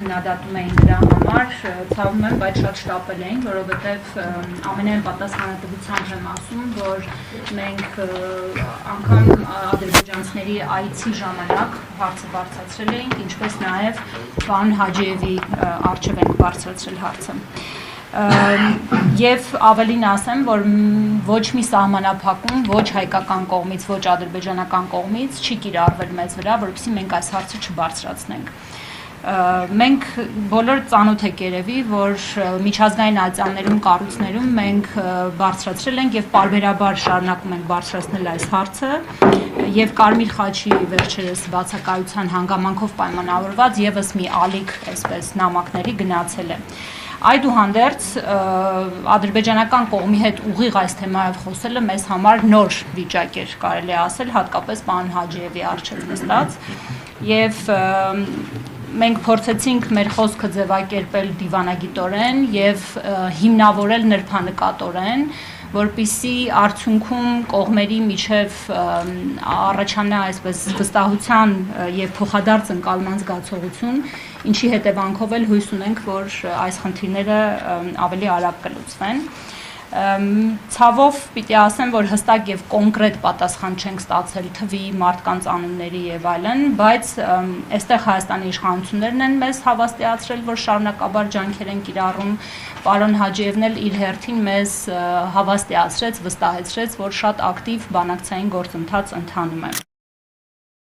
քննադատում էին դրա համար, ցավում եմ, բայց շատ շտապել էին, որովհետև ամենայն պատասխանատվությամբ եմ ասում, որ մենք անգամ ադրբեջանցիների այցի ժամանակ հարցը բարձրացրել էինք, ինչպես նաև պարոն Հաջիևի առջև ենք բարձրացրել հարցը։ Եվ ավելին ասեմ, որ ոչ մի սահմանափակում, ոչ հայկական կողմից, ոչ ադրբեջանական կողմից չի կիրառվել մեզ վրա, որովհետեւ մենք այս հարցը չբարձրացնենք։ Մենք բոլոր ծանոթ եք երևի, որ միջազգային ատյաններում, կառույցներում մենք բարձրացրել ենք եւ պարբերաբար շարունակում ենք բարձրացնել այս հարցը եւ Կարմիր խաչի վերջերս բացակայության հանգամանքով պայմանավորված եւս մի ալիք, այսպես նամակների գնացել է։ Այդուհանդերձ ադրբեջանական կողմի հետ ուղիղ այս թեմայով խոսելը մեզ համար նոր վիճակ էր, կարելի է ասել, հատկապես պարոն Հաջիևի առջև նստած եւ մենք փորձեցինք մեր խոսքը ձևակերպել դիվանագիտորեն եւ հիմնավորել նրբանկատորեն, որպիսի արդյունքում կողմերի միջև առաջանա այսպես վստահության եւ փոխադարձ ընկալման զգացողություն, ինչի հետևանքով էլ հույս ունենք, որ այս խնդիրները ավելի արագ կլուծվեն։ Ցավով պիտի ասեմ, որ հստակ եւ կոնկրետ պատասխան չենք ստացել թվի, մարդկանց անունների եւ այլն, բայց այստեղ Հայաստանի իշխանություններն են մեզ հավաստիացրել, որ շարունակաբար ջանքեր են կիրառում, պարոն Հաջիևն էլ իր հերթին մեզ հավաստիացրեց, վստահեցրեց, որ շատ ակտիվ բանակցային գործընթաց ընթանում է։